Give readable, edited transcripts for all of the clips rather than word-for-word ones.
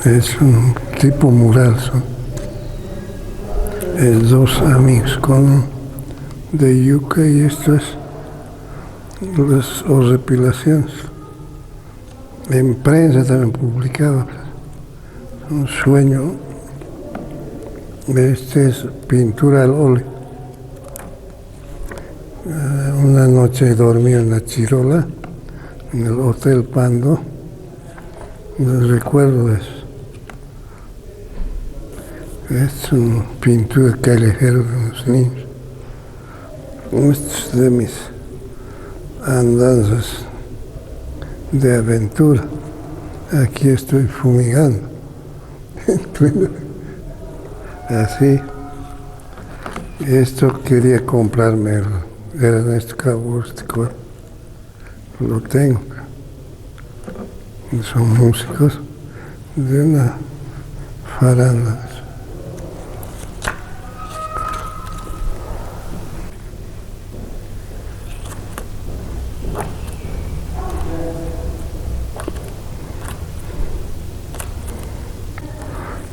Es un tipo mural, son dos amigos con de yuca y esto es las horripilaciones. En prensa también publicaba un sueño. Este es pintura al óleo. Una noche dormí en la Chirola, en el Hotel Pando. No recuerdo de eso. Es una pintura callejera de los niños. Esto es de mis andanzas de aventura. Aquí estoy fumigando. Así. Esto quería comprarme, era en este cabo rústico. Lo tengo. Son músicos de una faranda.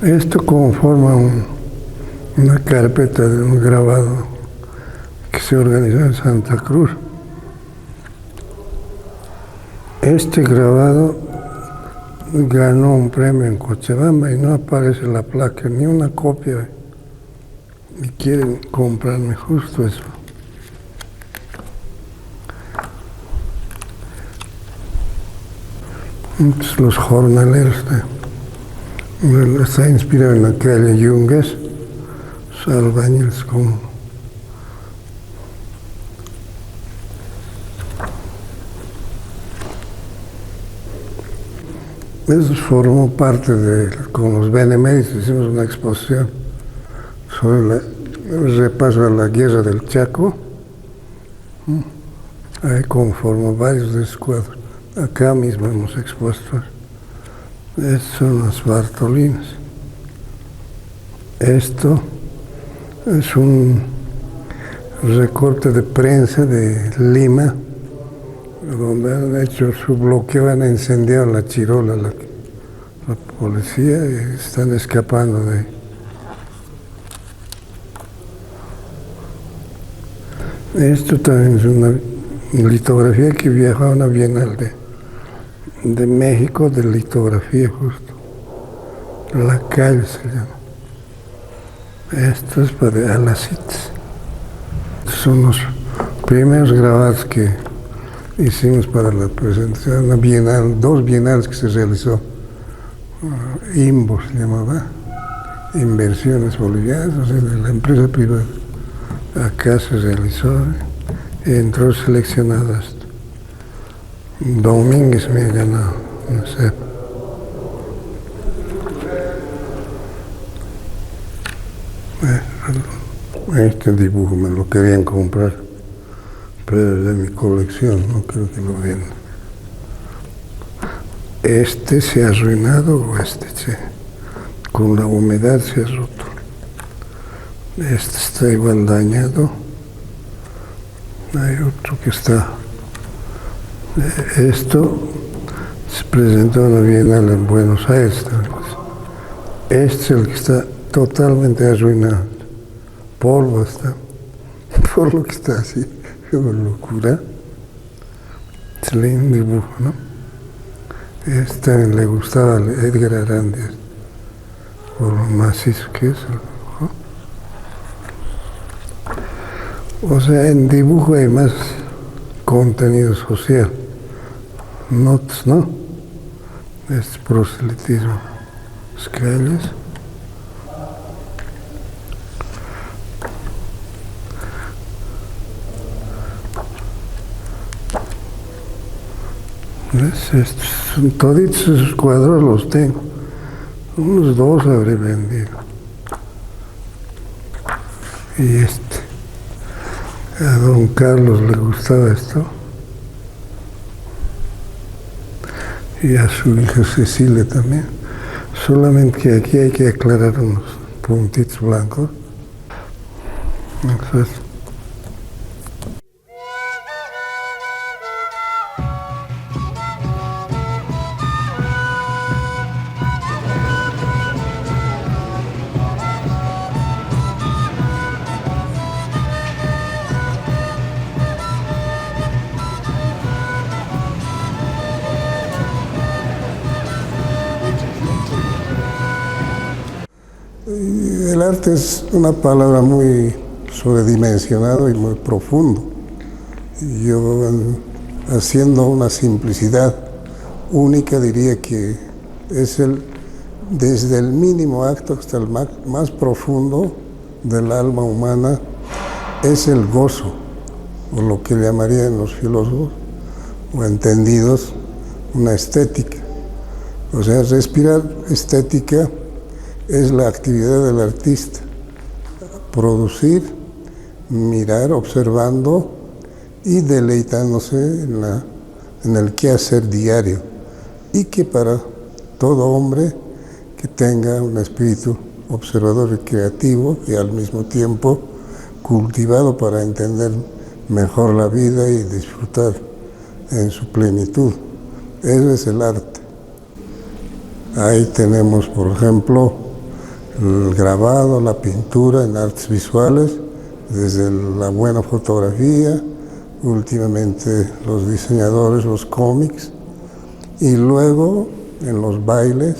Esto conforma una carpeta de un grabado que se organizó en Santa Cruz. Este grabado ganó un premio en Cochabamba y no aparece la placa, ni una copia. Y quieren comprarme justo eso. Entonces, los jornaleros está inspirado en la calle Yungas, los albañiles como eso formó parte con los beneméritos hicimos una exposición sobre el repaso a la guerra del Chaco. Ahí conformó varios de esos cuadros. Acá mismo hemos expuesto. Estas son las Bartolinas. Esto es un recorte de prensa de Lima, donde han hecho su bloqueo, han incendiado la Chirola, la policía, y están escapando de ahí. Esto también es una litografía que viajó a una bienal de México, de litografía justo. La calle se llama. Esto es para Alacites. Son los primeros grabados que hicimos para la presentación, una bienal, dos bienales que se realizó. IMBO se llamaba, Inversiones Bolivianas, o sea, de la empresa privada. Acá se realizó, entró seleccionado esto. Domínguez me ha ganado, no sé. Este dibujo me lo querían comprar, pero es de mi colección, no creo que lo vendan. Este se ha arruinado o con la humedad se ha roto. Este está igual dañado. Hay otro que está. Esto se presentó en la Bienal en Buenos Aires. Este es el que está totalmente arruinado. Polvo está. Por lo que está así, qué locura. Es lindo dibujo, ¿no? Este le gustaba a Edgar Arandia, por lo macizo que es. O sea, en dibujo hay más contenido social. Notas, ¿no? Este proselitismo. Las calles. ¿Ves? Toditos esos cuadros los tengo. Unos 2 habré vendido. Y a don Carlos le gustaba esto. Y a su hija Cecilia también. Solamente que aquí hay que aclarar unos puntitos blancos. Entonces, El arte es una palabra muy sobredimensionada y muy profundo. Yo, haciendo una simplicidad única, diría que es desde el mínimo acto hasta el más profundo del alma humana, es el gozo, o lo que llamarían los filósofos o entendidos una estética. O sea, respirar estética es la actividad del artista, producir, mirar, observando y deleitándose en el quehacer diario, y que para todo hombre que tenga un espíritu observador y creativo y al mismo tiempo cultivado para entender mejor la vida y disfrutar en su plenitud. Eso es el arte. Ahí tenemos, por ejemplo, el grabado, la pintura en artes visuales, desde la buena fotografía, últimamente los diseñadores, los cómics, y luego en los bailes,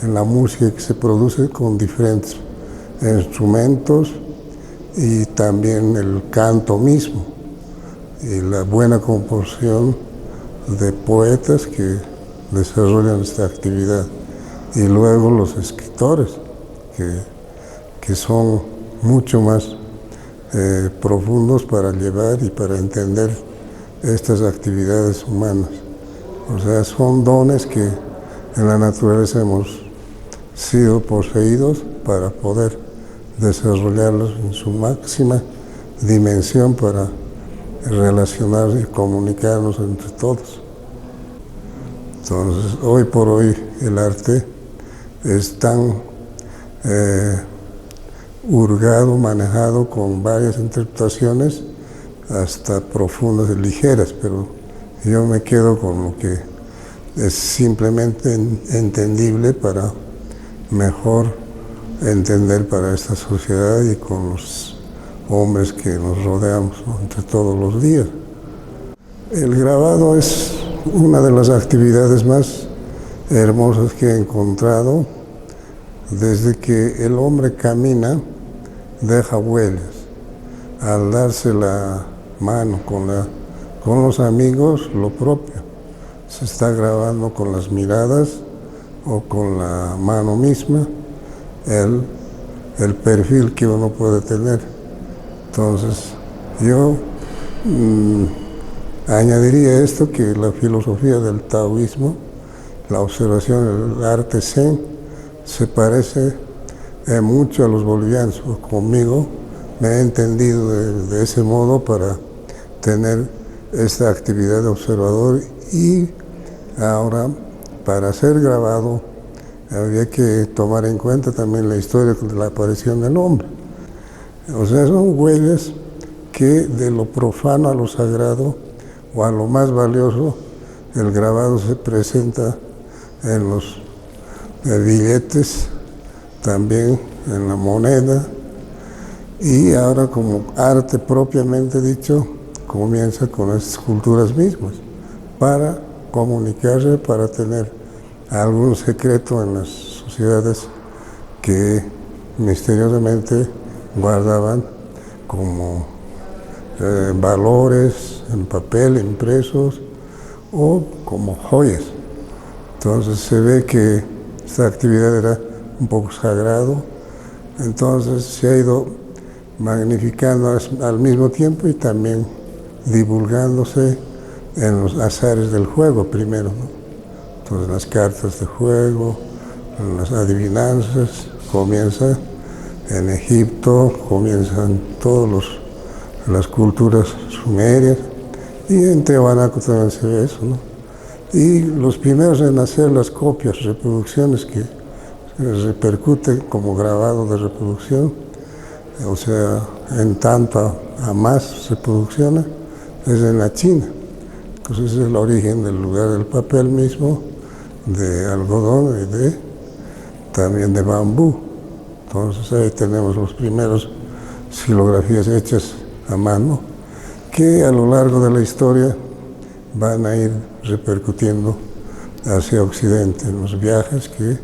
en la música que se produce con diferentes instrumentos, y también el canto mismo, y la buena composición de poetas que desarrollan esta actividad, y luego los escritores, que son mucho más profundos para llevar y para entender estas actividades humanas. O sea, son dones que en la naturaleza hemos sido poseídos para poder desarrollarlos en su máxima dimensión para relacionar y comunicarnos entre todos. Entonces, hoy por hoy el arte es tan hurgado, manejado con varias interpretaciones, hasta profundas y ligeras, pero yo me quedo con lo que es simplemente entendible para mejor entender para esta sociedad y con los hombres que nos rodeamos, ¿no?, entre todos los días. El grabado es una de las actividades más hermosas que he encontrado. Desde que el hombre camina, deja huellas. Al darse la mano con los amigos, lo propio. Se está grabando con las miradas o con la mano misma el perfil que uno puede tener. Entonces, yo añadiría esto, que la filosofía del taoísmo, la observación del arte zen, se parece mucho a los bolivianos. Conmigo me he entendido de ese modo para tener esta actividad de observador, y ahora para ser grabado había que tomar en cuenta también la historia de la aparición del hombre. O sea, son huellas que de lo profano a lo sagrado o a lo más valioso, el grabado se presenta en los billetes, también en la moneda, y ahora como arte propiamente dicho comienza con estas culturas mismas para comunicarse, para tener algún secreto en las sociedades que misteriosamente guardaban como valores en papel, impresos, o como joyas. Entonces se ve que esta actividad era un poco sagrado, entonces se ha ido magnificando al mismo tiempo y también divulgándose en los azares del juego primero, ¿no? Entonces las cartas de juego, las adivinanzas, comienza en Egipto, comienzan todas las culturas sumerias, y en Tiahuanaco también se ve eso, ¿no? Y los primeros en hacer las copias, reproducciones que repercuten como grabado de reproducción, o sea, en tanto a más reproducciones, es en la China. Entonces es el origen del lugar del papel mismo, de algodón y también de bambú. Entonces ahí tenemos los primeros xilografías hechas a mano, que a lo largo de la historia van a ir repercutiendo hacia Occidente en los viajes que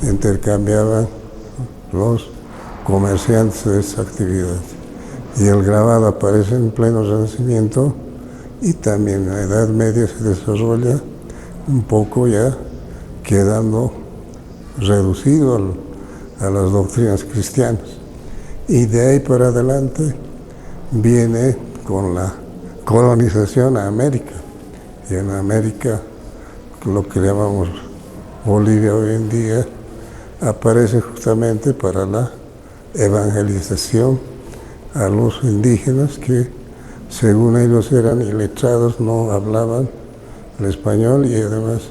intercambiaban los comerciantes de esa actividad. Y el grabado aparece en pleno Renacimiento y también en la Edad Media se desarrolla un poco ya quedando reducido a las doctrinas cristianas. Y de ahí para adelante viene con la colonización a América. Y en América, lo que llamamos Bolivia hoy en día, aparece justamente para la evangelización a los indígenas que, según ellos, eran iletrados, no hablaban el español y además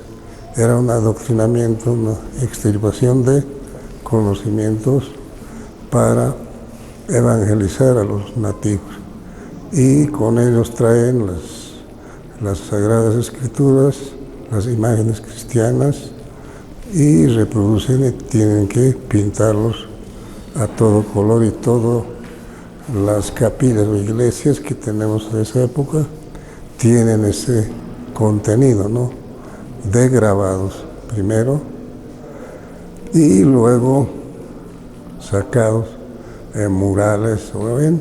era un adoctrinamiento, una extirpación de conocimientos para evangelizar a los nativos. Y con ellos traen las Sagradas Escrituras, las imágenes cristianas, y reproducen y tienen que pintarlos a todo color, y todas las capillas o iglesias que tenemos de esa época tienen ese contenido, ¿no? De grabados primero y luego sacados en murales o en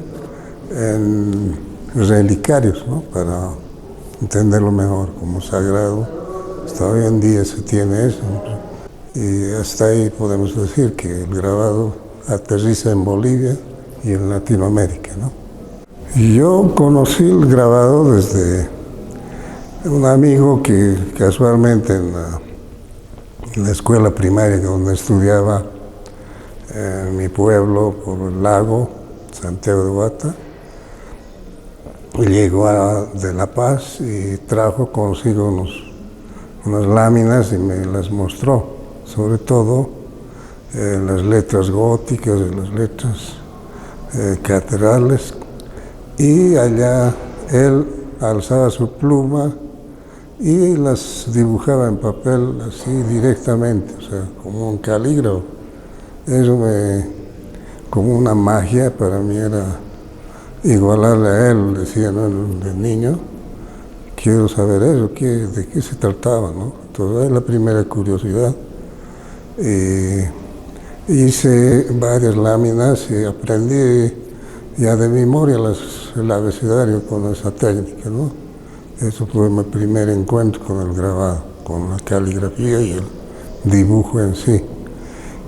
relicarios, ¿no? Para entenderlo mejor como sagrado. Hasta hoy en día se tiene eso. Y hasta ahí podemos decir que el grabado aterriza en Bolivia y en Latinoamérica, ¿no? Y yo conocí el grabado desde un amigo que casualmente en la escuela primaria donde estudiaba en mi pueblo por el lago, Santiago de Guata, llegó de La Paz y trajo consigo unas láminas y me las mostró. Sobre todo las letras góticas, las letras catedrales, y allá él alzaba su pluma y las dibujaba en papel así directamente, o sea, como un calígrafo. Eso como una magia para mí era igualarle a él, decía, ¿no? De niño, quiero saber eso, de qué se trataba, ¿no? Entonces, es la primera curiosidad. Hice varias láminas y aprendí ya de memoria el abecedario con esa técnica, ¿no? Eso fue mi primer encuentro con el grabado, con la caligrafía y el dibujo en sí.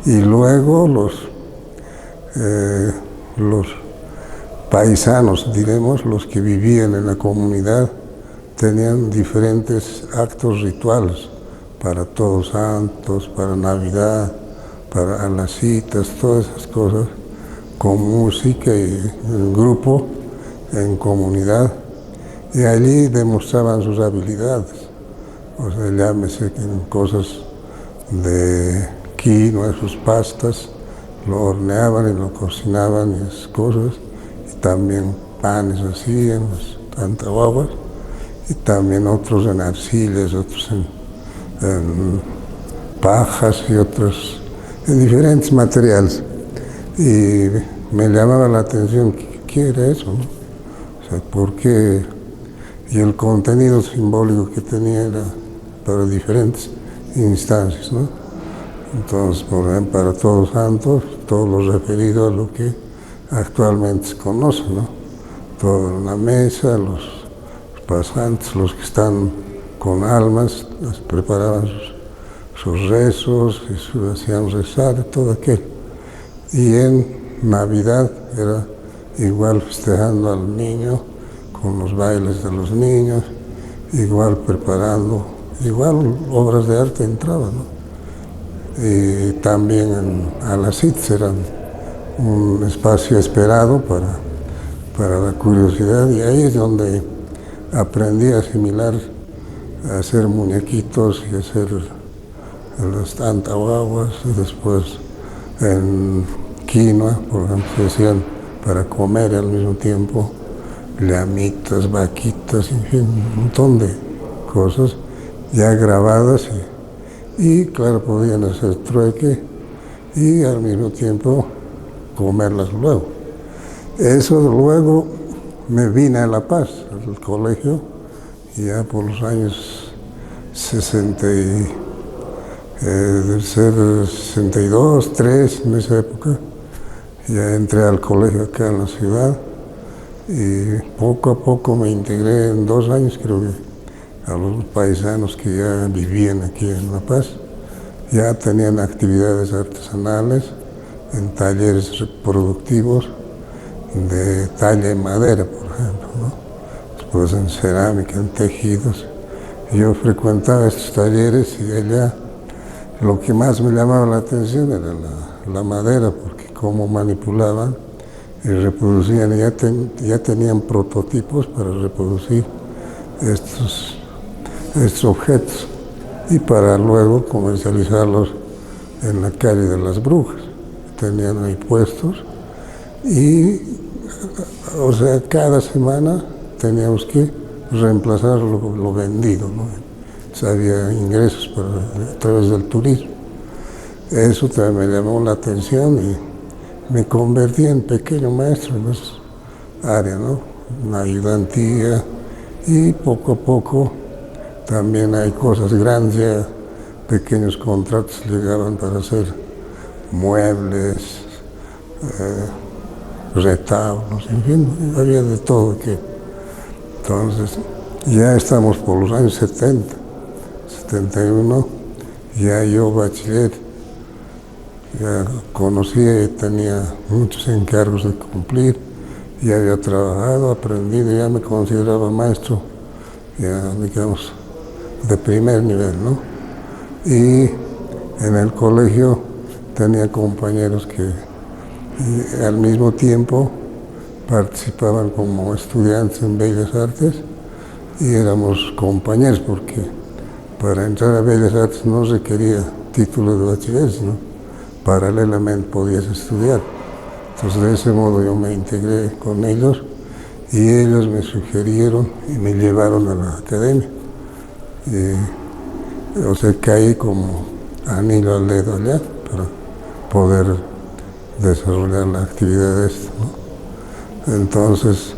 Y luego los paisanos, diremos, los que vivían en la comunidad, tenían diferentes actos rituales para Todos Santos, para Navidad, para las citas, todas esas cosas, con música y en grupo, en comunidad, y allí demostraban sus habilidades. O sea, llámese en cosas de quinoa, sus pastas, lo horneaban y lo cocinaban y esas cosas, y también panes así en las antahuaguas, y también otros en arcillas, otros en pajas y otros en diferentes materiales. Y me llamaba la atención, ¿qué era eso, no? O sea, ¿por qué? Y el contenido simbólico que tenía era para diferentes instancias, ¿no? Entonces, por ejemplo, para Todos Santos, todo lo referido a lo que actualmente se conoce, ¿no? Todo en la mesa, los pasantes, los que están con almas, preparaban sus rezos y hacían rezar, todo aquello. Y en Navidad era igual festejando al niño, con los bailes de los niños, igual preparando, igual obras de arte entraban, ¿no? Y también a las citas eran un espacio esperado para la curiosidad, y ahí es donde aprendí a asimilar, a hacer muñequitos y hacer las antahuaguas, y después en quinoa, por ejemplo, se hacían para comer al mismo tiempo, llamitas, vaquitas, en fin, un montón de cosas ya grabadas, y claro, podían hacer trueque y al mismo tiempo comerlas luego. Eso luego me vine a La Paz, al colegio, y ya por los años 62, 3, en esa época, Ya entré al colegio acá en la ciudad y poco a poco me integré en 2 años, creo que, a los paisanos que ya vivían aquí en La Paz. Ya tenían actividades artesanales en talleres productivos de talla en madera, por ejemplo, ¿no? Después en cerámica, en tejidos. Yo frecuentaba estos talleres y allá lo que más me llamaba la atención era la madera, porque cómo manipulaban y reproducían, ya tenían prototipos para reproducir estos objetos y para luego comercializarlos en la calle de las Brujas. Tenían ahí puestos y, o sea, cada semana teníamos que reemplazar lo vendido, ¿no? O sea, había ingresos a través del turismo. Eso también me llamó la atención y me convertí en pequeño maestro en esa área, ¿no? Una ayudantía y poco a poco también hay cosas grandes, ya pequeños contratos llegaban para hacer muebles, retablos, en fin, había de todo aquí. Entonces, ya estamos por los años 70, 71, ya yo bachiller, ya conocía y tenía muchos encargos de cumplir, ya había trabajado, aprendido, ya me consideraba maestro, ya digamos, de primer nivel, ¿no? Y en el colegio tenía compañeros que al mismo tiempo participaban como estudiantes en Bellas Artes y éramos compañeros porque para entrar a Bellas Artes no requería título de bachiller, sino paralelamente podías estudiar. Entonces de ese modo yo me integré con ellos y ellos me sugirieron y me llevaron a la academia. O sea, caí como anillo al dedo allá para poder desarrollar la actividad esta, ¿no? Entonces,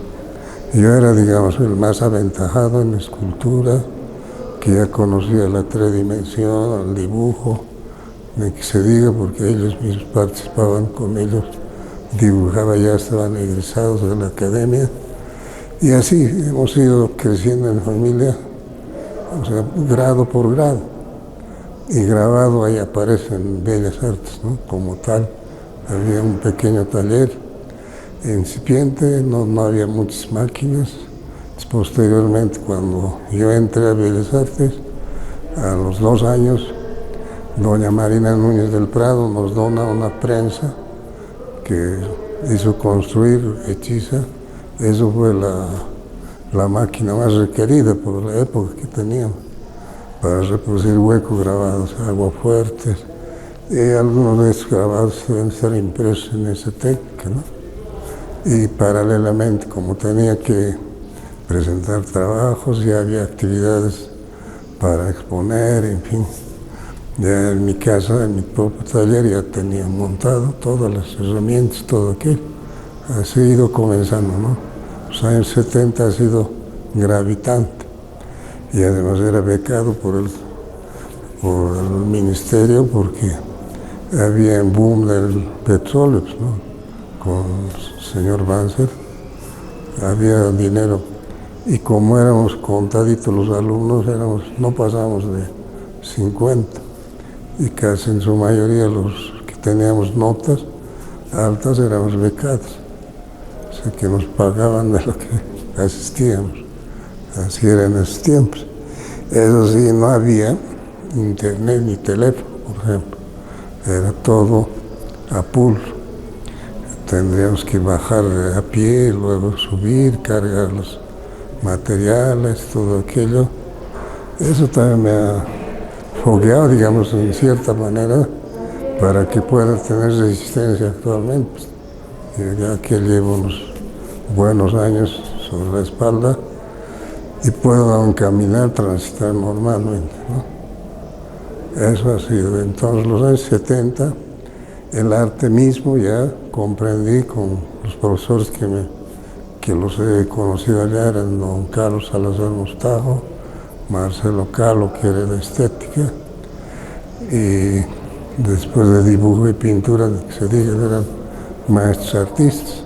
yo era, digamos, el más aventajado en la escultura, que ya conocía la tridimensión, el dibujo, ni que se diga, porque ellos mismos participaban con ellos, dibujaba, ya estaban egresados de la academia, y así hemos ido creciendo en familia, o sea, grado por grado, y grabado ahí aparece en Bellas Artes, ¿no? Como tal, había un pequeño taller incipiente, no había muchas máquinas. Posteriormente, cuando yo entré a Bellas Artes, a los 2 años, doña Marina Núñez del Prado nos dona una prensa que hizo construir hechiza. Eso fue la máquina más requerida por la época que teníamos para reproducir huecos grabados, aguafuertes. Y algunos de estos grabados deben estar impresos en esa técnica, ¿no? Y paralelamente, como tenía que presentar trabajos, ya había actividades para exponer, en fin. Ya en mi casa, en mi propio taller, ya tenía montado todas las herramientas, todo aquello. Así he ido comenzando, ¿no? Los años 70 ha sido gravitante y además era becado por el ministerio porque había un boom del petróleo, ¿no? Con el señor Banzer, había dinero y como éramos contaditos los alumnos, no pasábamos de 50 y casi en su mayoría los que teníamos notas altas éramos becados, o sea que nos pagaban de lo que asistíamos, así era en esos tiempos. Eso sí, no había internet ni teléfono, por ejemplo, era todo a pulso. Tendríamos que bajar a pie, luego subir, cargar los materiales, todo aquello. Eso también me ha fogueado, digamos, en cierta manera, para que pueda tener resistencia actualmente. Ya que llevo unos buenos años sobre la espalda y puedo aún caminar, transitar normalmente, ¿no? Eso ha sido. Entonces, los años 70, el arte mismo ya comprendí con los profesores que los he conocido allá, eran don Carlos Salazar Mostajo, Marcelo Calo, que era de estética, y después de dibujo y pintura, que se diga, eran maestros artistas,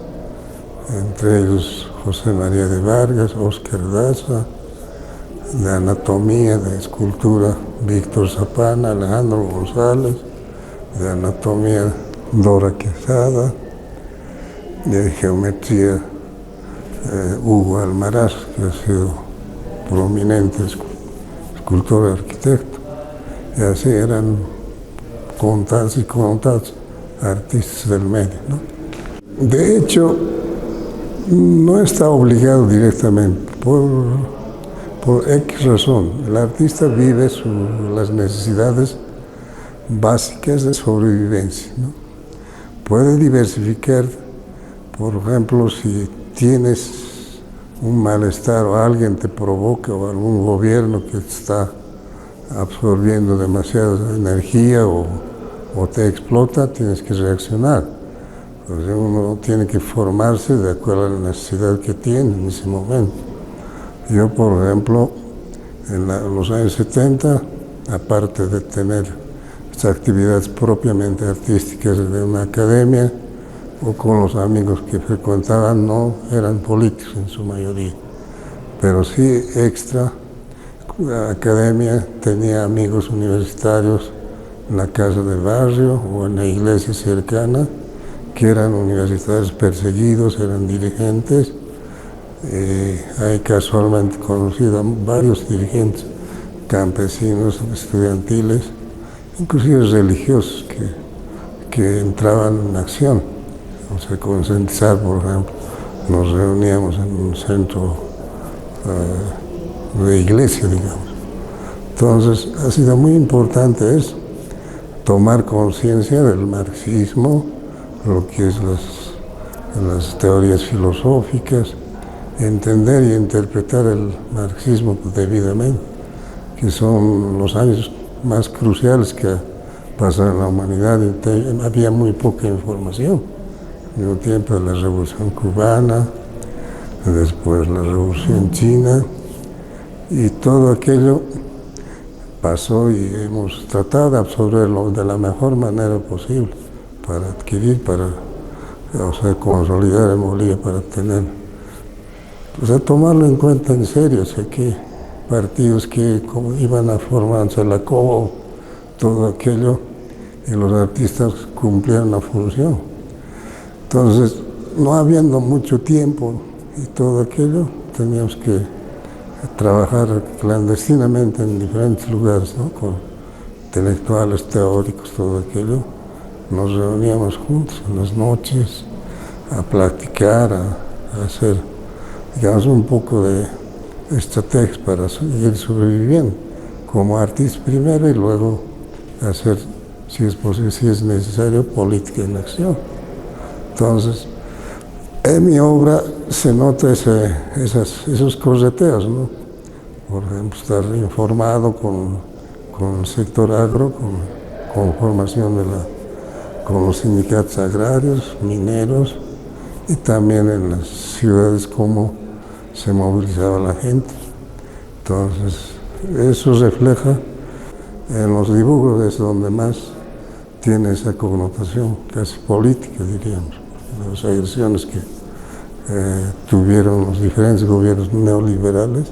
entre ellos José María de Vargas, Óscar Daza, de anatomía, de escultura, Víctor Zapana, Alejandro González, de anatomía, Dora Quesada, de geometría, Hugo Almaraz, que ha sido prominente escultor y arquitecto. Y así eran contados y contados artistas del medio, ¿no? De hecho, no está obligado directamente, por X razón. El artista vive las necesidades básicas de sobrevivencia, ¿no? Puede diversificar, por ejemplo, si tienes un malestar o alguien te provoca o algún gobierno que está absorbiendo demasiada energía o te explota, tienes que reaccionar. Entonces uno tiene que formarse de acuerdo a la necesidad que tiene en ese momento. Yo, por ejemplo, en los años 70, aparte de tener estas actividades propiamente artísticas de una academia, o con los amigos que frecuentaban, no eran políticos en su mayoría, pero sí extra academia, tenía amigos universitarios en la casa del barrio o en la iglesia cercana, que eran universitarios perseguidos, eran dirigentes. Hay casualmente conocido a varios dirigentes campesinos, estudiantiles, inclusive religiosos, que entraban en acción. O sea, concientizar, por ejemplo, nos reuníamos en un centro de iglesia, digamos. Entonces, ha sido muy importante eso, tomar conciencia del marxismo, lo que es las teorías filosóficas, entender y interpretar el marxismo debidamente, que son los años más cruciales que pasaron en la humanidad. Había muy poca información. En el tiempo de la Revolución Cubana, después la Revolución China, y todo aquello pasó y hemos tratado de absorberlo de la mejor manera posible para adquirir, consolidar en Bolivia, para tener, tomarlo en cuenta en serio. O sea, que partidos que iban a formarse la COBO, todo aquello, y los artistas cumplieron la función. Entonces, no habiendo mucho tiempo y todo aquello, teníamos que trabajar clandestinamente en diferentes lugares, ¿no? Con intelectuales, teóricos, todo aquello. Nos reuníamos juntos en las noches a platicar, a hacer, digamos, un poco de estrategias para seguir sobreviviendo como artistas primero, y luego hacer, si es posible, si es necesario, política en acción. Entonces, en mi obra se nota esos correteos, ¿no? Por ejemplo, estar informado con el sector agro, con formación con los sindicatos agrarios, mineros, y también en las ciudades cómo se movilizaba la gente. Entonces, eso refleja en los dibujos, es donde más tiene esa connotación casi política, diríamos. Las agresiones que tuvieron los diferentes gobiernos neoliberales,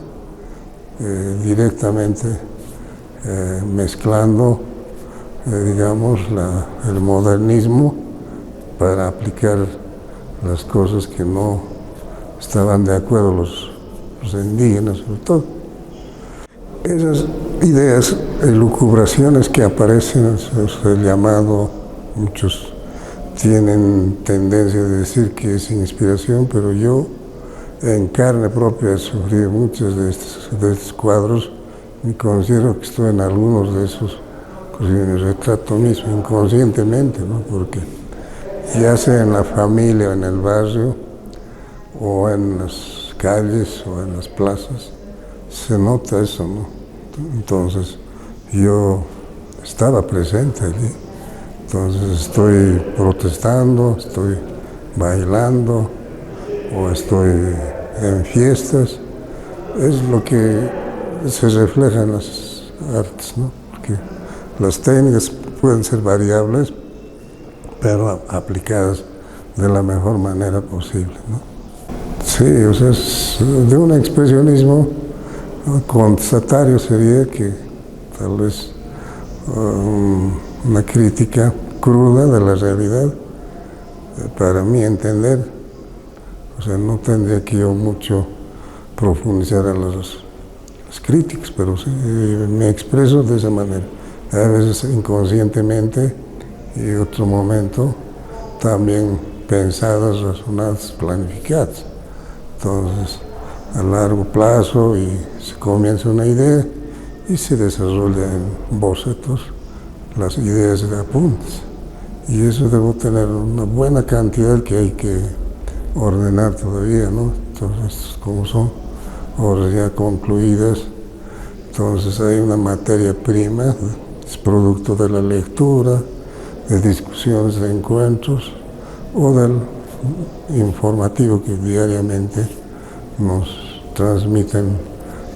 directamente mezclando, digamos, el modernismo para aplicar las cosas que no estaban de acuerdo los indígenas, sobre todo. Esas ideas, elucubraciones que aparecen, el llamado, muchos tienen tendencia a decir que es inspiración, pero yo en carne propia he sufrido muchos de estos cuadros y considero que estoy en algunos de esos, pues en el retrato mismo, inconscientemente, ¿no? Porque ya sea en la familia o en el barrio, o en las calles o en las plazas, se nota eso, ¿no? Entonces, yo estaba presente allí. Entonces estoy protestando, estoy bailando o estoy en fiestas. Es lo que se refleja en las artes, ¿no? Porque las técnicas pueden ser variables, pero aplicadas de la mejor manera posible, ¿no? Sí, o sea, de un expresionismo contestatario sería que tal vez una crítica cruda de la realidad, para mí entender, o sea, no tendría que yo mucho profundizar a las críticas, pero sí, me expreso de esa manera, a veces inconscientemente y otro momento también pensadas, razonadas, planificadas. Entonces, a largo plazo y se comienza una idea y se desarrolla en bocetos las ideas de apuntes. Y eso debo tener una buena cantidad que hay que ordenar todavía, ¿no? Entonces, como son obras ya concluidas, entonces hay una materia prima, es producto de la lectura, de discusiones, de encuentros o del informativo que diariamente nos transmiten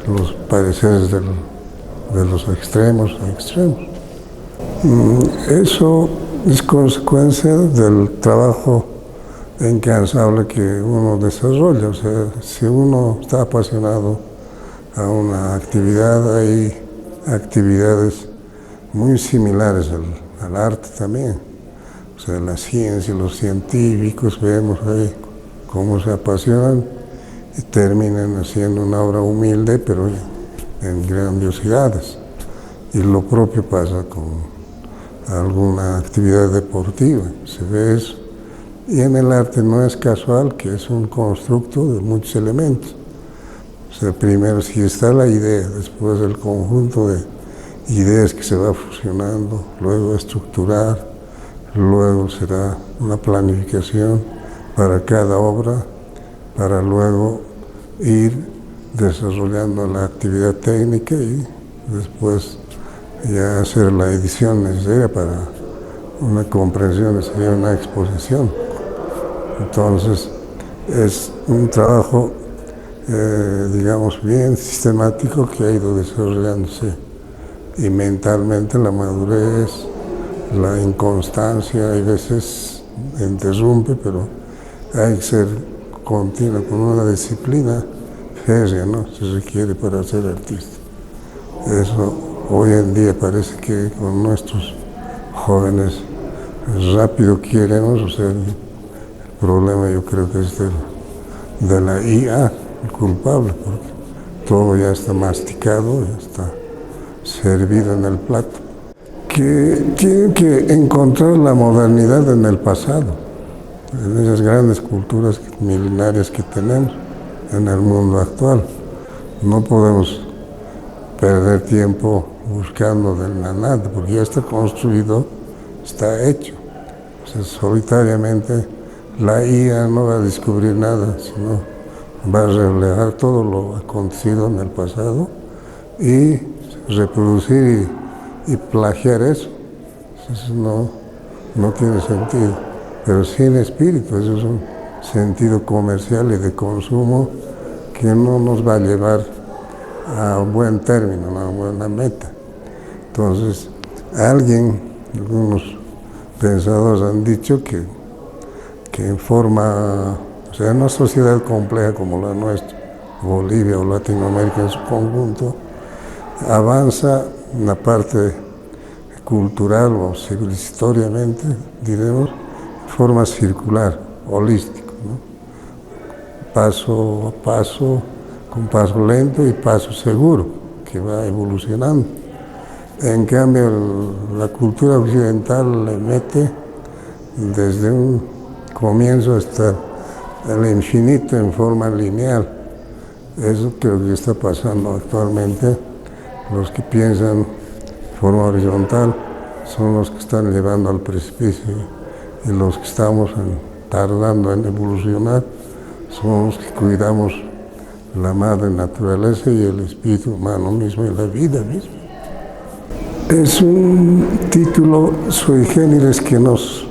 los pareceres de los extremos a extremos. Eso es consecuencia del trabajo incansable que uno desarrolla. O sea, si uno está apasionado a una actividad, hay actividades muy similares al arte también. O sea, la ciencia, los científicos, vemos ahí cómo se apasionan y terminan haciendo una obra humilde, pero en grandiosidades. Y lo propio pasa con alguna actividad deportiva, se ve eso. Y en el arte no es casual que es un constructo de muchos elementos. O sea, primero si está la idea, después el conjunto de ideas que se va fusionando, luego estructurar, luego será una planificación para cada obra, para luego ir desarrollando la actividad técnica y después ya hacer la edición necesaria para una comprensión, sería una exposición. Entonces, es un trabajo, digamos, bien sistemático que ha ido desarrollándose. Y mentalmente la madurez, la inconstancia, a veces interrumpe, pero hay que ser continuo, con una disciplina férrea, ¿no? Se requiere para ser artista. Eso hoy en día parece que con nuestros jóvenes rápido queremos, o sea, el problema yo creo que es de la IA, el culpable, porque todo ya está masticado, ya está servido en el plato. Que tienen que encontrar la modernidad en el pasado, en esas grandes culturas milenarias que tenemos en el mundo actual. No podemos perder tiempo buscando de la nada, porque ya está construido, está hecho. O sea, solitariamente la IA no va a descubrir nada, sino va a reflejar todo lo acontecido en el pasado y reproducir y plagiar eso. Eso no tiene sentido. Pero sin espíritu, eso es un sentido comercial y de consumo que no nos va a llevar a un buen término, a una buena meta. Entonces, algunos pensadores han dicho que en forma, o sea, en una sociedad compleja como la nuestra, Bolivia o Latinoamérica en su conjunto, avanza en la parte cultural o civilizatoriamente, diremos, de forma circular, holística, ¿no? Paso a paso, con paso lento y paso seguro, que va evolucionando. En cambio, la cultura occidental le mete desde un comienzo hasta el infinito en forma lineal. Eso creo que está pasando actualmente. Los que piensan de forma horizontal son los que están llevando al precipicio y los que estamos tardando en evolucionar son los que cuidamos la madre naturaleza y el espíritu humano mismo y la vida misma. Es un título sui generis que nos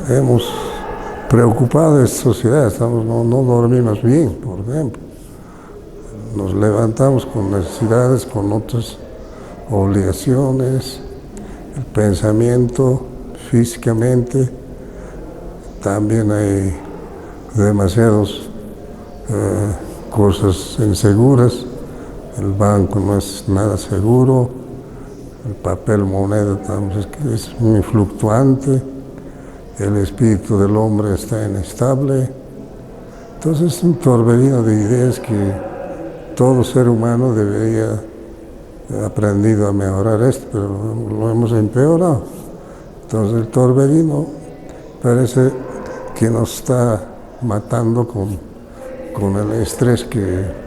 hemos preocupado de esta sociedad. No dormimos bien, por ejemplo. Nos levantamos con necesidades, con otras obligaciones, el pensamiento físicamente también hay demasiadas cosas inseguras. El banco no es nada seguro, el papel moneda también es muy fluctuante, el espíritu del hombre está inestable. Entonces es un torbellino de ideas que todo ser humano debería haber aprendido a mejorar esto, pero lo hemos empeorado. Entonces el torbellino parece que nos está matando con el estrés que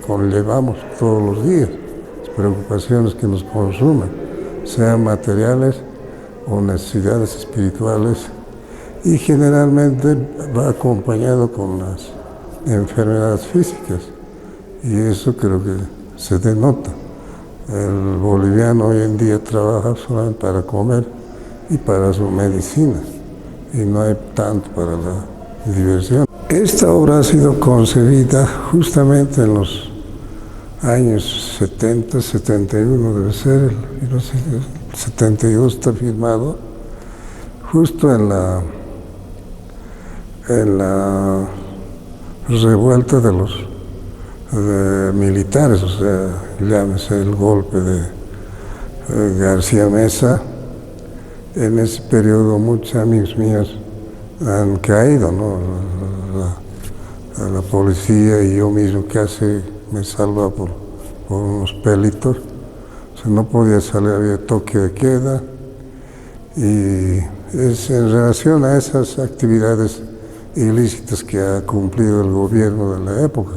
conllevamos todos los días, las preocupaciones que nos consumen, sean materiales o necesidades espirituales, y generalmente va acompañado con las enfermedades físicas, y eso creo que se denota. El boliviano hoy en día trabaja solamente para comer y para su medicina, y no hay tanto para la diversión. Esta obra ha sido concebida justamente en los años 70, 71 debe ser, el 72 está firmado, justo en la revuelta de los militares, o sea, llámese el golpe de García Meza. En ese periodo muchos amigos míos han caído, ¿no? La policía, y yo mismo casi me salva por unos pelitos. O sea, no podía salir, había toque de queda, y es en relación a esas actividades ilícitas que ha cumplido el gobierno de la época.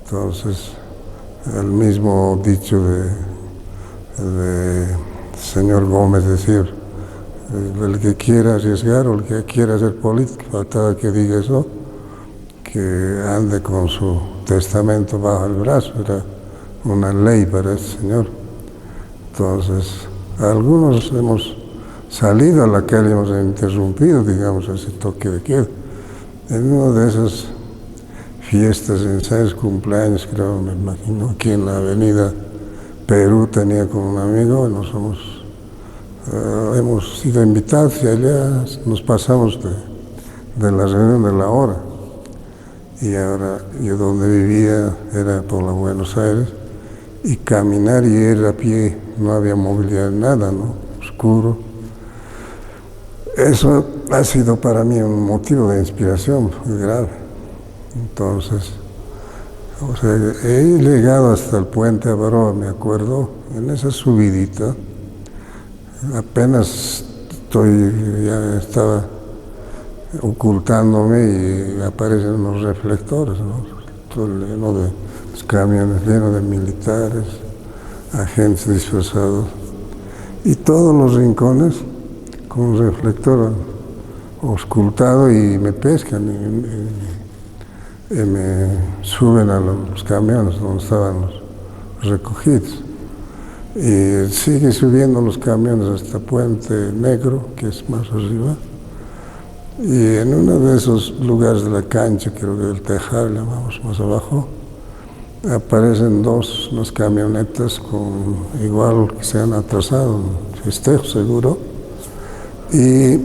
Entonces, el mismo dicho de señor Gómez decir, el que quiera arriesgar o el que quiera hacer política, faltaba que diga eso, que ande con su testamento bajo el brazo, era una ley para este señor. Entonces, algunos hemos salido a la calle, hemos interrumpido, digamos, ese toque de queda. En una de esas fiestas, ensayos, cumpleaños, creo, me imagino, aquí en la avenida Perú tenía con un amigo, hemos sido invitados y allá nos pasamos de la reunión de la hora. Y ahora yo donde vivía era por la Buenos Aires, y caminar y ir a pie, no había movilidad, nada, ¿no? Oscuro. Eso ha sido para mí un motivo de inspiración muy grave. Entonces, o sea, he llegado hasta el puente Avaroa, me acuerdo, en esa subidita, apenas ya estaba ocultándome y aparecen unos reflectores, ¿no? Todo lleno de los camiones, llenos de militares, agentes disfrazados, y todos los rincones con un reflector ocultado, y me pescan y me suben a los camiones donde estaban los recogidos. Y sigue subiendo los camiones hasta Puente Negro, que es más arriba. Y en uno de esos lugares de la cancha, creo que del Tejar, llamamos más abajo, aparecen unas camionetas igual que se han atrasado, un festejo seguro. Y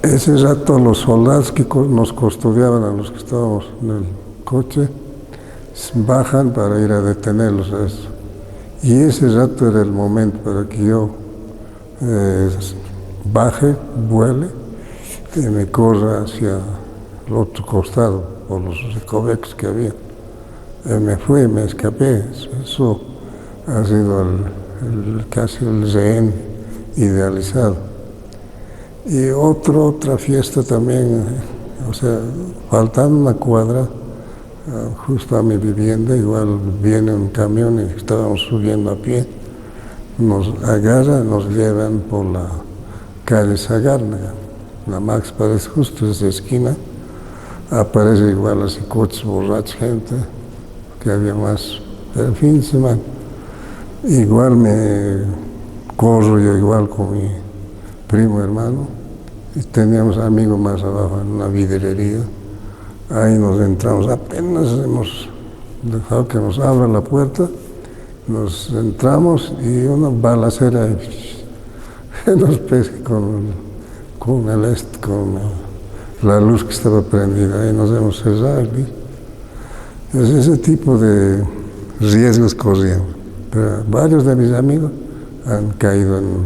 ese rato los soldados que nos custodiaban a los que estábamos en el coche bajan para ir a detenerlos a eso. Y ese rato era el momento para que yo baje, vuele y me corra hacia el otro costado por los recovecos que había. Me fui, me escapé. Eso ha sido casi el rehén idealizado. Y otra fiesta también, o sea, faltando una cuadra, justo a mi vivienda, igual viene un camión y estábamos subiendo a pie, nos agarran, nos llevan por la calle Sagárnaga, la Max parece justo esa esquina, aparece igual así coches borrachos, gente, que había más, el fin de semana. Igual me corro yo igual con mi primo hermano, y teníamos amigos más abajo en una vidrería. Ahí nos entramos, apenas hemos dejado que nos abra la puerta, nos entramos y una balacera nos pesca con con la luz que estaba prendida y nos hemos cerrado. Es ese tipo de riesgos corriendo. Pero varios de mis amigos han caído en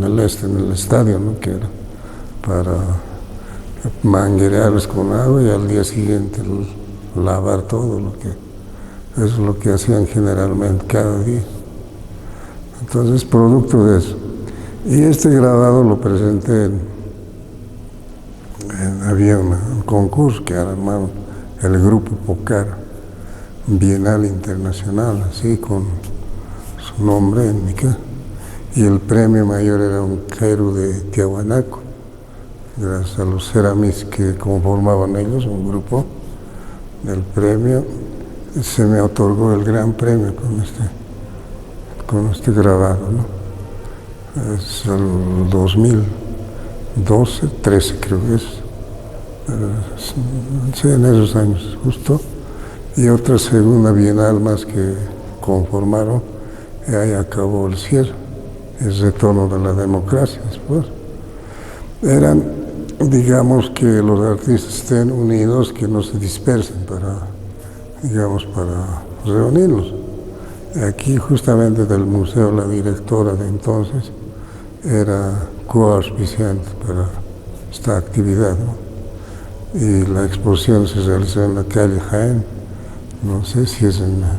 el estadio, ¿no? Que era para manguerearles con agua y al día siguiente lavar todo eso es lo que hacían generalmente cada día. Entonces, producto de eso. Y este grabado lo presenté había un concurso que armaron el grupo Pocar, Bienal Internacional, así con su nombre étnica, y el premio mayor era un Cairo de Tiahuanaco, gracias a los ceramis que conformaban ellos, un grupo del premio, se me otorgó el gran premio con este grabado, ¿no? Es el 2012, 13 creo que es, sí, en esos años justo, y otra segunda bienal más que conformaron, y ahí acabó el cierre, el retorno de la democracia después. Eran, digamos, que los artistas estén unidos, que no se dispersen para reunirlos. Aquí justamente del museo, la directora de entonces era coauspiciante para esta actividad, ¿no? Y la exposición se realizó en la calle Jaén, no sé si es en la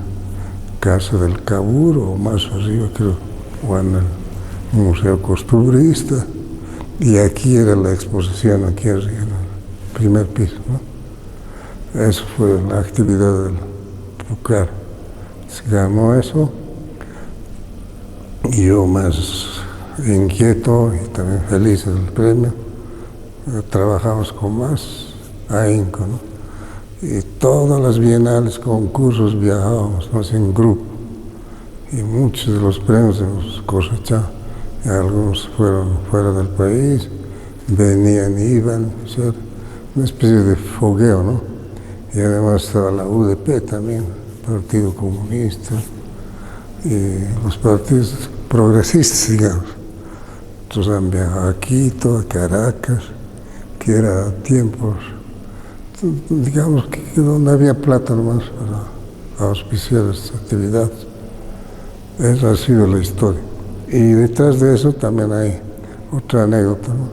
Casa del Cabur o más arriba creo, o en el Museo Costumbrista, y aquí era la exposición, aquí arriba, en el primer piso, ¿no? Eso fue la actividad del Pucar. Se ganó eso, y yo más inquieto y también feliz del premio, trabajamos con más ahínco, ¿no? Y todas las bienales, concursos, viajábamos, ¿no? En grupo, y muchos de los premios hemos cosechado, y algunos fueron fuera del país, venían, iban, o sea, una especie de fogueo, ¿no? Y además estaba la UDP también, Partido Comunista, y los partidos progresistas, digamos. Entonces han viajado a Quito, a Caracas, que era tiempos, digamos, que donde había plata nomás para auspiciar estas actividades. Esa ha sido la historia. Y detrás de eso también hay otra anécdota, ¿no?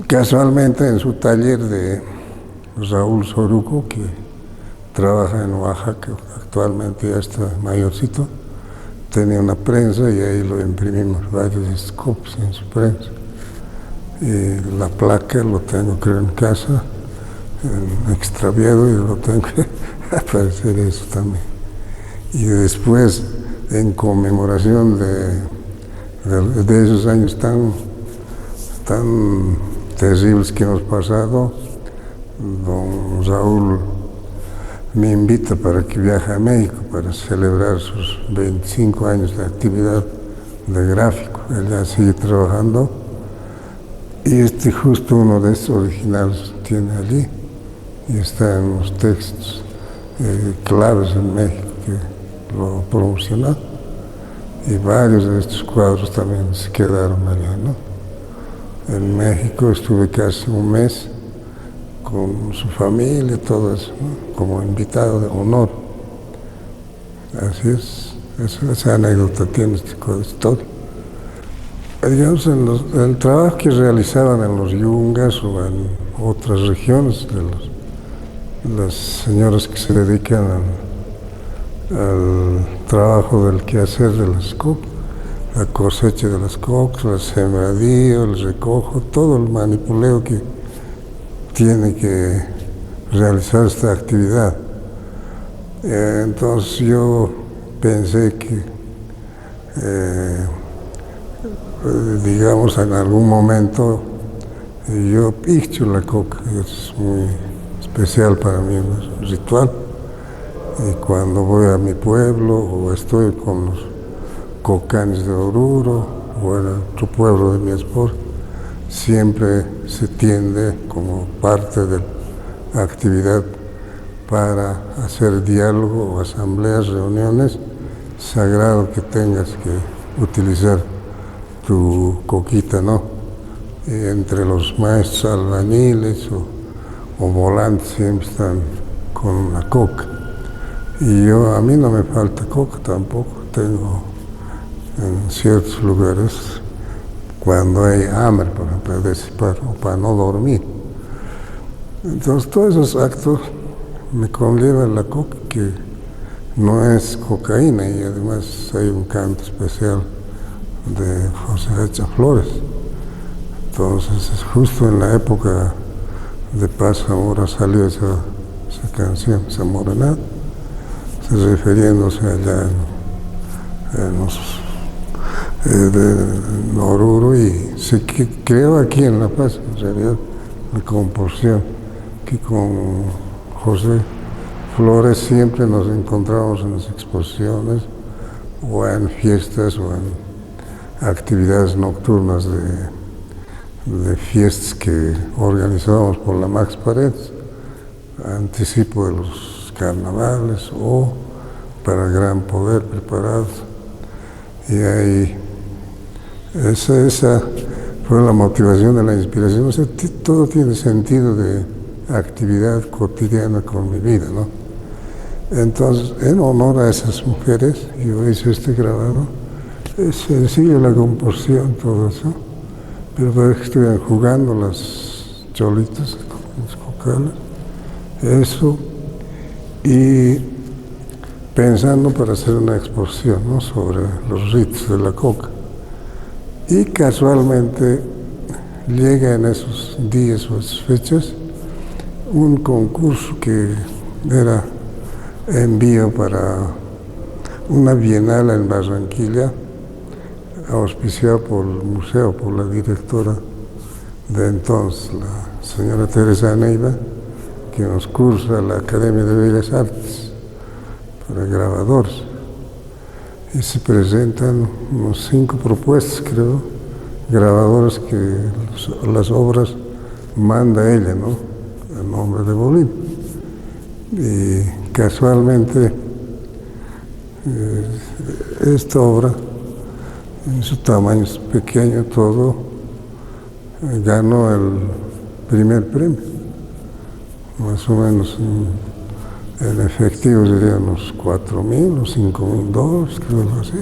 Casualmente en su taller de Raúl Soruco, que trabaja en Oaxaca, actualmente ya está mayorcito, tenía una prensa y ahí lo imprimimos, varios scopes en su prensa. Y la placa lo tengo creo en casa, extraviado, y lo tengo que aparecer eso también. Y después, en conmemoración de esos años tan terribles que hemos pasado, don Raúl me invita para que viaje a México para celebrar sus 25 años de actividad de gráfico. Él ya sigue trabajando, y justo uno de estos originales tiene allí, y está en los textos claves en México que lo promocionó, y varios de estos cuadros también se quedaron allá, ¿no? En México estuve casi un mes con su familia, todo eso, ¿no? Como invitado de honor. Así es, esa anécdota tiene este tipo de historia. Digamos, el trabajo que realizaban en los yungas o en otras regiones de las señoras que se dedican al trabajo del quehacer de las cocas, la cosecha de las cocas, el sembradío, el recojo, todo el manipuleo que tiene que realizar esta actividad. Entonces yo pensé que, digamos, en algún momento yo picho la coca, es muy especial para mí, es un ritual. Y cuando voy a mi pueblo o estoy con los cocanes de Oruro o en otro pueblo de mi esposa, siempre se tiende como parte de la actividad para hacer diálogo o asambleas, reuniones, sagrado que tengas que utilizar tu coquita, ¿no? Y entre los maestros albañiles o volantes siempre están con una coca. Y a mí no me falta coca tampoco, tengo en ciertos lugares cuando hay hambre para disipar o para no dormir. Entonces todos esos actos me conllevan la coca, que no es cocaína, y además hay un canto especial de José Hacha Flores. Entonces es justo en la época de Paz Zamora salió esa canción, esa morenada, refiriéndose allá en Oruro, y se creó aquí en La Paz, en realidad, la composición, que con José Flores siempre nos encontramos en las exposiciones o en fiestas o en actividades nocturnas de fiestas que organizábamos por la Max Paredes, anticipo de los carnavales o para Gran Poder preparados. Y ahí, esa fue la motivación de la inspiración. O sea, todo tiene sentido de actividad cotidiana con mi vida, ¿no? Entonces, en honor a esas mujeres, yo hice este grabado. Es sencillo la composición, todo eso, pero para que estuvieran jugando las cholitas, las cocales, eso, y pensando para hacer una exposición, ¿no?, sobre los ritos de la coca. Y casualmente llega en esos días o esas fechas un concurso que era envío para una bienal en Barranquilla, auspiciado por el museo, por la directora de entonces, la señora Teresa Neiva, que nos cursa la Academia de Bellas Artes para grabadores. Y se presentan unos 5 propuestas, creo, grabadores que las obras manda ella, ¿no?, en nombre de Bolívar. Y casualmente esta obra, en su tamaño pequeño todo, ganó el primer premio, más o menos en efectivo serían unos $4,000 o $5,000, creo que así.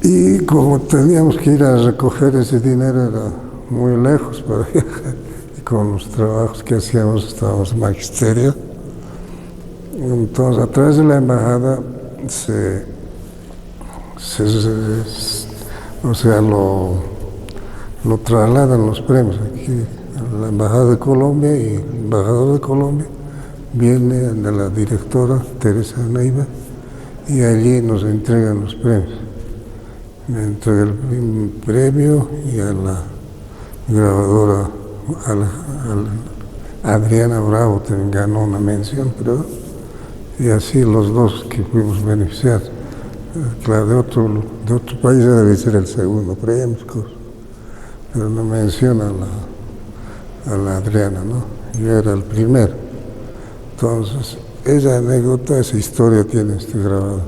Y como teníamos que ir a recoger ese dinero, era muy lejos para viajar, y con los trabajos que hacíamos estábamos en magisterio. Entonces, a través de la embajada lo trasladan los premios aquí a la Embajada de Colombia, y el embajador de Colombia viene de la directora Teresa Neiva y allí nos entregan los premios. Me entrega el premio y a la grabadora, a Adriana Bravo, también ganó una mención, creo, y así los dos que fuimos beneficiados. Claro, de otro país debe ser el segundo premio, pero no menciona a la Adriana, ¿no? Yo era el primero. Entonces, esa anécdota, esa historia tiene este grabado.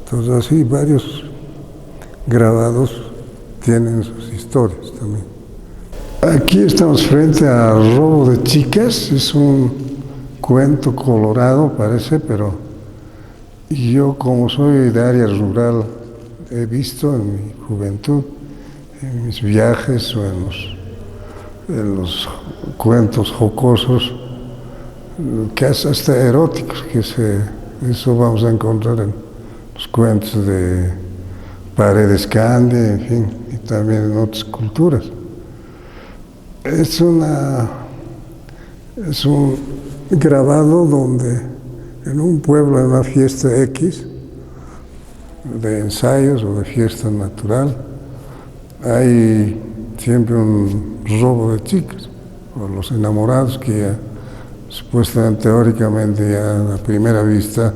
Entonces, así varios grabados tienen sus historias también. Aquí estamos frente a Robo de Chicas, es un cuento colorado, parece, pero yo, como soy de área rural, he visto en mi juventud, en mis viajes o en los cuentos jocosos, casi hasta eróticos, eso vamos a encontrar en los cuentos de Paredes Cande, en fin, y también en otras culturas. Es un grabado donde en un pueblo, en una fiesta X, de ensayos o de fiesta natural, hay siempre un robo de chicas, o los enamorados que ya, supuestamente, teóricamente, ya a la primera vista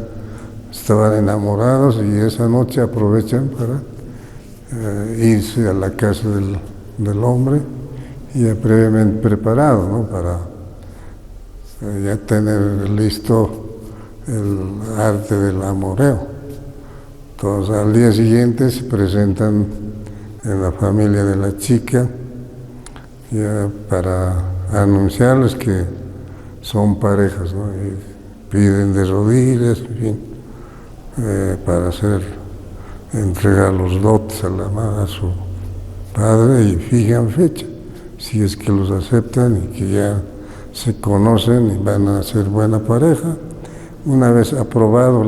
estaban enamorados, y esa noche aprovechan para irse a la casa del hombre, ya previamente preparado, ¿no?, para ya tener listo el arte del amoreo. Entonces, al día siguiente se presentan en la familia de la chica, ya para anunciarles que son parejas, ¿no? Y piden de rodillas, en fin, para entregar los dotes a su padre y fijan fecha, si es que los aceptan y que ya se conocen y van a ser buena pareja. Una vez aprobado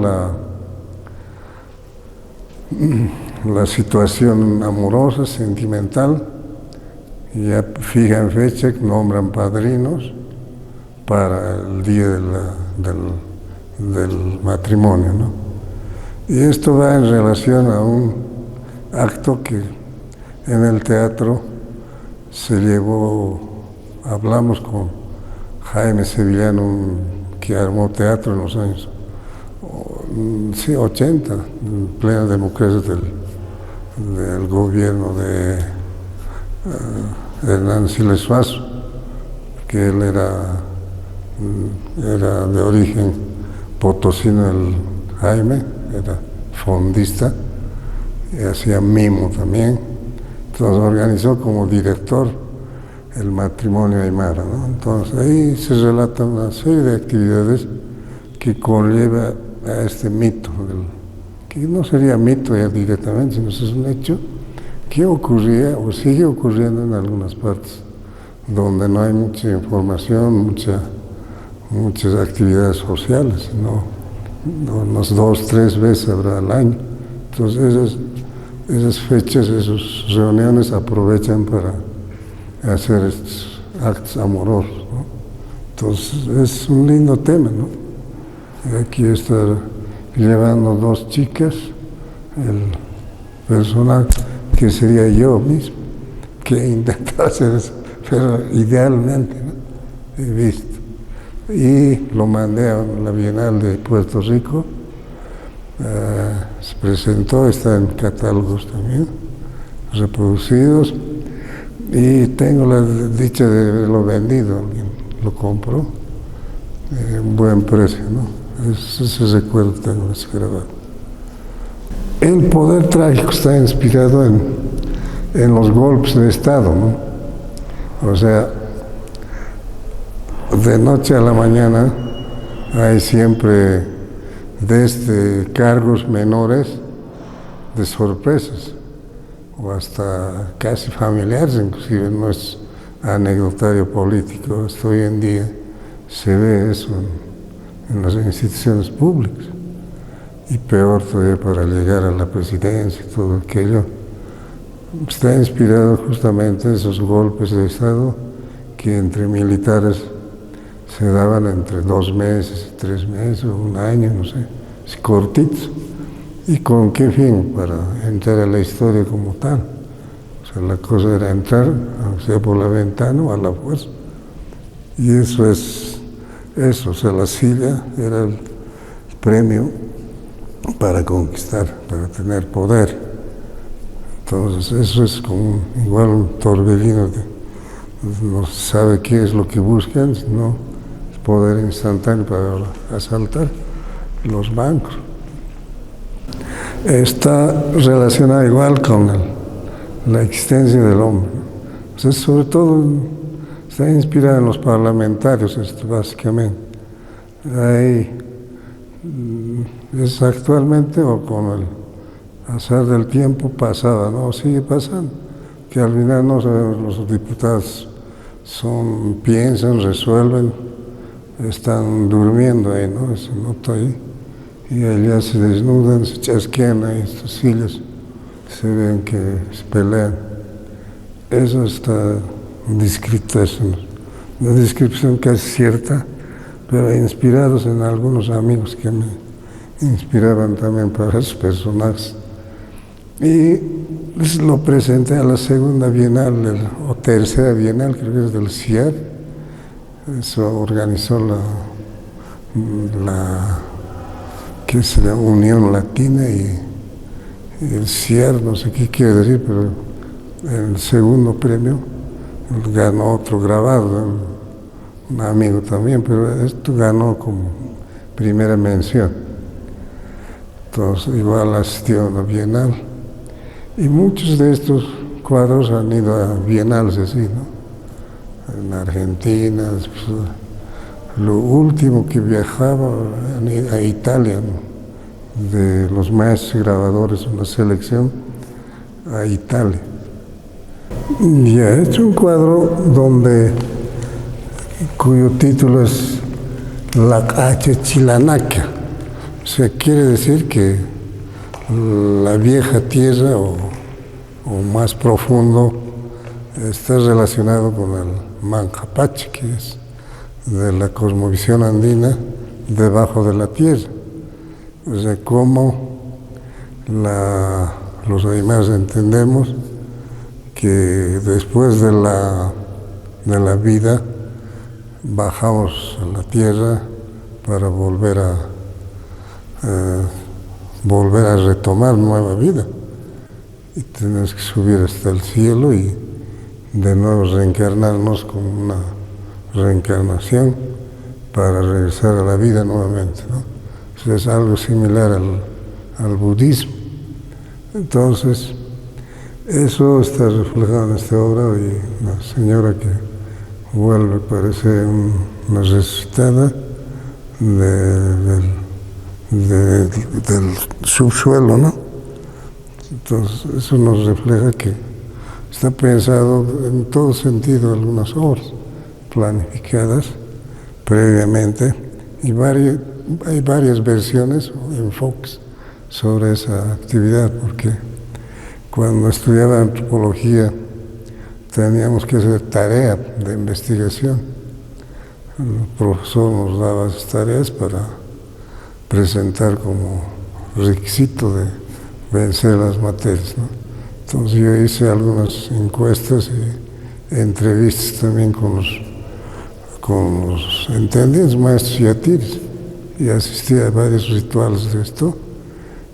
la situación amorosa, sentimental, ya fijan fecha, nombran padrinos para el día del matrimonio, ¿no? Y esto va en relación a un acto que en el teatro se llevó, hablamos con Jaime Sevillano, que armó teatro en los años 80, en plena democracia del gobierno de Hernán Siles Suazo, que él era de origen potosino, el Jaime, era fondista, y hacía mimo también. Entonces organizó como director el matrimonio aymara, ¿no? Entonces ahí se relata una serie de actividades que conlleva a este mito, que no sería mito ya directamente, sino es un hecho que ocurría o sigue ocurriendo en algunas partes donde no hay mucha información, muchas actividades sociales, ¿no? Unas 2, 3 veces habrá al año. Entonces esas fechas, esas reuniones aprovechan para hacer estos actos amorosos, ¿no? Entonces es un lindo tema, ¿no? Aquí está llevando 2 chicas, el personaje que sería yo mismo, que intentaba hacer eso, pero idealmente, ¿no? He visto. Y lo mandé a la Bienal de Puerto Rico, se presentó, está en catálogos también, reproducidos, y tengo la dicha de haberlo vendido, alguien lo compró, un buen precio, ¿no? Ese recuerdo tengo grabado. El poder trágico está inspirado en los golpes de Estado, ¿no? O sea, de noche a la mañana hay siempre desde cargos menores de sorpresas o hasta casi familiares, inclusive no es anecdotario político. Hasta hoy en día se ve eso en las instituciones públicas, y peor todavía para llegar a la presidencia y todo aquello. Está inspirado justamente en esos golpes de Estado que entre militares se daban entre 2 meses, 3 meses, o 1 año, no sé, cortitos. ¿Y con qué fin? Para entrar a la historia como tal. O sea, la cosa era entrar, o sea, por la ventana o a la fuerza. Y eso, o sea, la silla era el premio para conquistar, para tener poder. Entonces, eso es como igual un torbellino que no sabe qué es lo que buscan, sino poder instantáneo para asaltar los bancos. Está relacionado igual con la existencia del hombre. O sea, sobre todo está inspirado en los parlamentarios, esto básicamente. Ahí es actualmente, o con el pasar del tiempo pasaba, ¿no? Sigue pasando, que al final no sabemos, los diputados piensan, resuelven, están durmiendo ahí, ¿no? Se nota ahí. Y allá se desnudan, se chasquean ahí estas sillas, se ven que se pelean. Eso está descrito, es una descripción casi cierta, pero inspirados en algunos amigos que me inspiraban también para esos personajes. Y lo presenté a la segunda Bienal, o tercera Bienal, creo que es del CIAR. Eso organizó que es la Unión Latina, y el CIAR, no sé qué quiere decir, pero el segundo premio ganó otro grabado, un amigo también, pero esto ganó como primera mención. Entonces igual asistió a la Bienal, y muchos de estos cuadros han ido a bienales así, ¿no? En Argentina, después, lo último que viajaba a Italia, ¿no? De los maestros grabadores, una selección a Italia. Y ha hecho un cuadro cuyo título es La Cache Chilanaca. O sea, quiere decir que la vieja tierra o más profundo está relacionado con el Manjapache, que es de la cosmovisión andina debajo de la tierra. O sea, cómo los aymaras entendemos que después de la vida bajamos a la tierra para volver a retomar nueva vida. Y tenemos que subir hasta el cielo y de nuevo reencarnarnos con una reencarnación para regresar a la vida nuevamente, ¿no? O sea, es algo similar al budismo. Entonces, eso está reflejado en esta obra y la señora que vuelve parece una resucitada del subsuelo, ¿no? Entonces, eso nos refleja que está pensado en todo sentido algunas obras planificadas previamente y hay varias versiones o enfoques sobre esa actividad, porque cuando estudiaba antropología teníamos que hacer tarea de investigación. El profesor nos daba esas tareas para presentar como requisito de vencer las materias, ¿no? Entonces yo hice algunas encuestas y entrevistas también con los entendidos maestros yatiris y asistí a varios rituales de esto.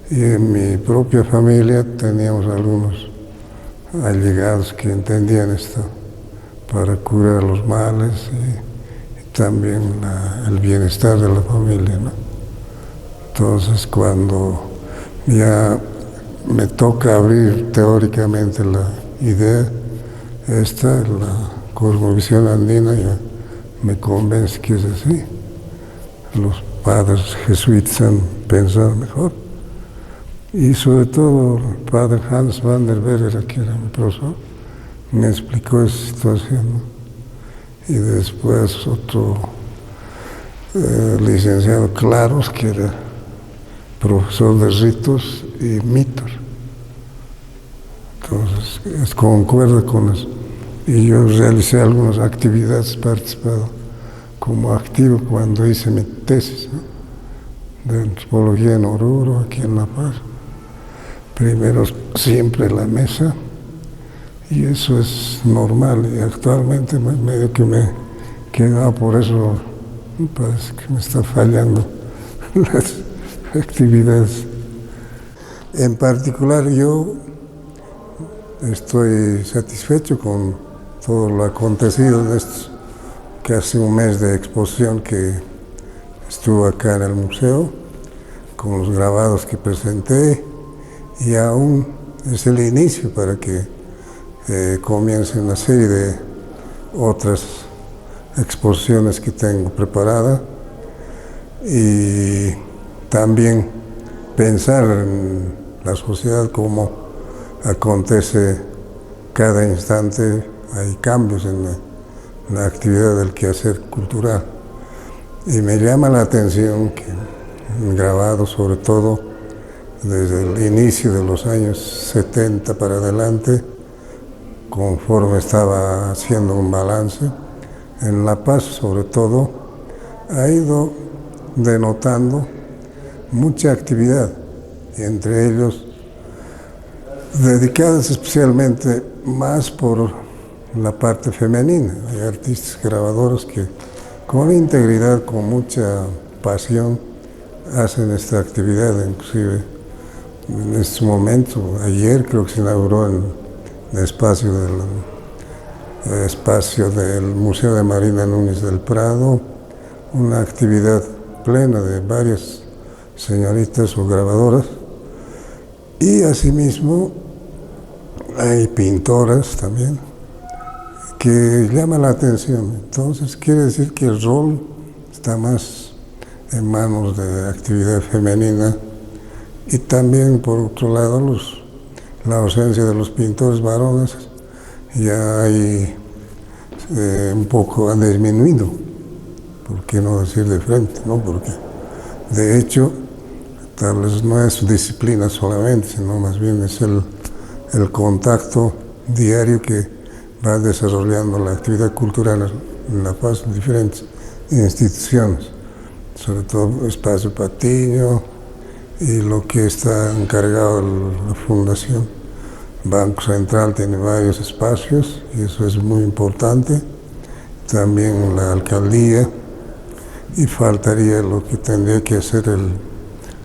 Y en mi propia familia teníamos algunos allegados que entendían esto para curar los males y también el bienestar de la familia, ¿no? Entonces, cuando ya me toca abrir teóricamente la idea la cosmovisión andina, ya me convence que es así. Los padres jesuitas han pensado mejor. Y sobre todo el padre Hans van der Berger, que era mi profesor, me explicó esa situación, ¿no? Y después otro licenciado Claros, que era profesor de ritos y mitos. Entonces, concuerda con eso. Y yo realicé algunas actividades, participado como activo cuando hice mi tesis, ¿no? De antropología en Oruro, aquí en La Paz. Primero siempre la mesa, y eso es normal, y actualmente medio que me he quedado, por eso me parece que me está fallando las actividades. En particular yo estoy satisfecho con todo lo acontecido en estos casi un mes de exposición que estuvo acá en el museo, con los grabados que presenté, y aún es el inicio para que comience una serie de otras exposiciones que tengo preparada, y también pensar en la sociedad como acontece cada instante, hay cambios en la actividad del quehacer cultural. Y me llama la atención que grabado sobre todo desde el inicio de los años 70 para adelante, conforme estaba haciendo un balance, en La Paz sobre todo, ha ido denotando mucha actividad, y entre ellos dedicadas especialmente más por la parte femenina. Hay artistas grabadoras que con integridad, con mucha pasión, hacen esta actividad. Inclusive en este momento, ayer creo que se inauguró en el espacio del Museo de Marina Núñez del Prado una actividad plena de varias señoritas o grabadoras, y asimismo hay pintoras también que llaman la atención. Entonces quiere decir que el rol está más en manos de actividad femenina, y también por otro lado la ausencia de los pintores varones ya hay un poco ha disminuido, por qué no decir de frente, ¿no? Porque de hecho tal vez no es disciplina solamente, sino más bien es el contacto diario que va desarrollando la actividad cultural en La Paz en diferentes instituciones, sobre todo Espacio Patiño y lo que está encargado de la Fundación Banco Central tiene varios espacios y eso es muy importante. También la alcaldía, y faltaría lo que tendría que hacer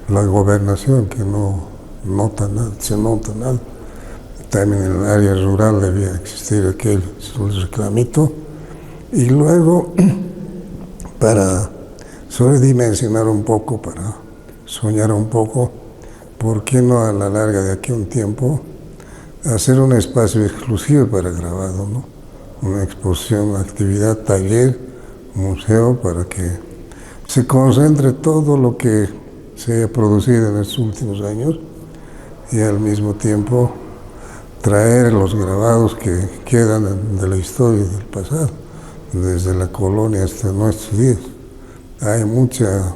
la gobernación, que no nota nada, se nota nada. También en el área rural debía existir aquel reclamito. Y luego, para sobredimensionar un poco, para soñar un poco, ¿por qué no a la larga de aquí un tiempo hacer un espacio exclusivo para grabado, ¿no? Una exposición, actividad, taller, museo, para que se concentre todo lo que se haya producido en estos últimos años y al mismo tiempo traer los grabados que quedan de la historia del pasado, desde la colonia hasta nuestros días. Hay mucha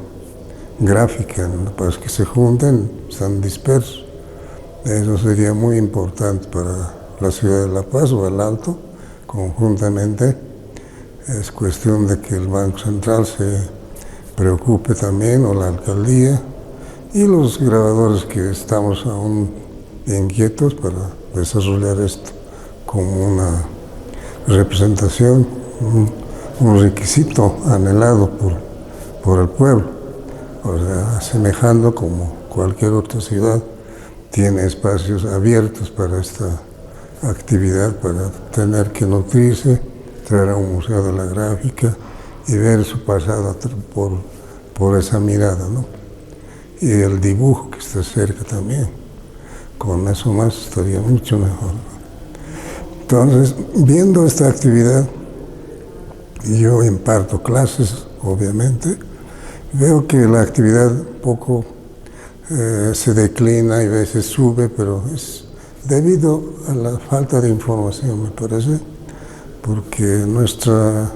gráfica para que se junten, están dispersos. Eso sería muy importante para la ciudad de La Paz o el Alto, conjuntamente. Es cuestión de que el Banco Central se preocupe también, o la alcaldía, y los grabadores que estamos aún inquietos para desarrollar esto como una representación, un requisito anhelado por el pueblo. O sea, asemejando como cualquier otra ciudad tiene espacios abiertos para esta actividad, para tener que nutrirse, traer a un museo de la gráfica y ver su pasado por esa mirada, ¿no? Y el dibujo que está cerca también, con eso más estaría mucho mejor, ¿no? Entonces, viendo esta actividad, yo imparto clases, obviamente, veo que la actividad poco se declina y a veces sube, pero es debido a la falta de información, me parece, porque nuestra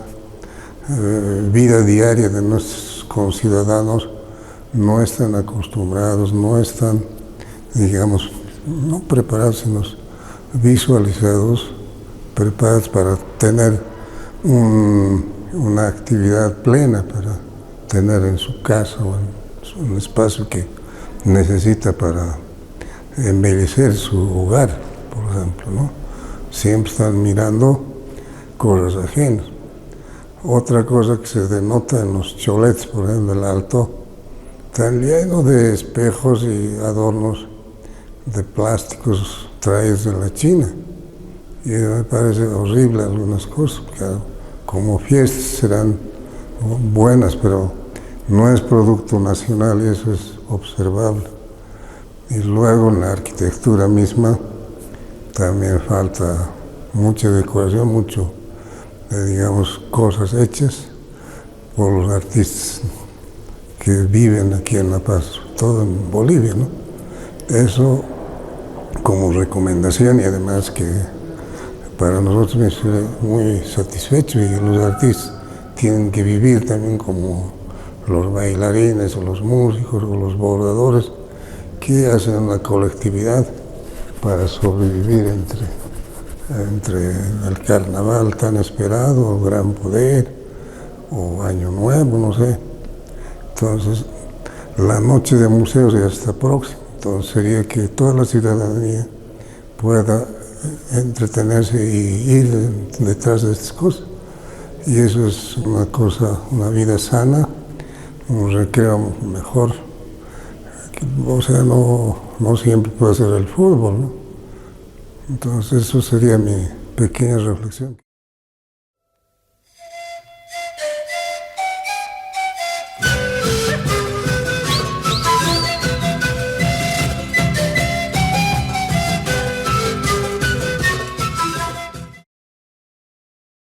vida diaria de nuestros conciudadanos no están acostumbrados, no están, digamos, no preparados, sino visualizados, preparados para tener una actividad plena, para tener en su casa o en un espacio que necesita para embellecer su hogar, por ejemplo, ¿no? Siempre están mirando cosas ajenas. Otra cosa que se denota en los cholets, por ejemplo, del Alto, están llenos de espejos y adornos de plásticos traídos de la China. Y me parece horrible algunas cosas, claro, como fiestas serán buenas, pero no es producto nacional y eso es observable. Y luego en la arquitectura misma también falta mucha decoración, mucho, digamos, cosas hechas por los artistas que viven aquí en La Paz, todo en Bolivia, ¿no? Eso como recomendación, y además que para nosotros me hace muy satisfecho, y los artistas tienen que vivir también como los bailarines o los músicos o los bordadores que hacen una colectividad para sobrevivir entre el carnaval tan esperado, el Gran Poder o Año Nuevo, no sé. Entonces, la noche de museos ya está próxima, entonces sería que toda la ciudadanía pueda entretenerse y ir detrás de estas cosas. Y eso es una cosa, una vida sana, un recreo mejor. O sea, no siempre puede ser el fútbol, ¿no? Entonces, eso sería mi pequeña reflexión.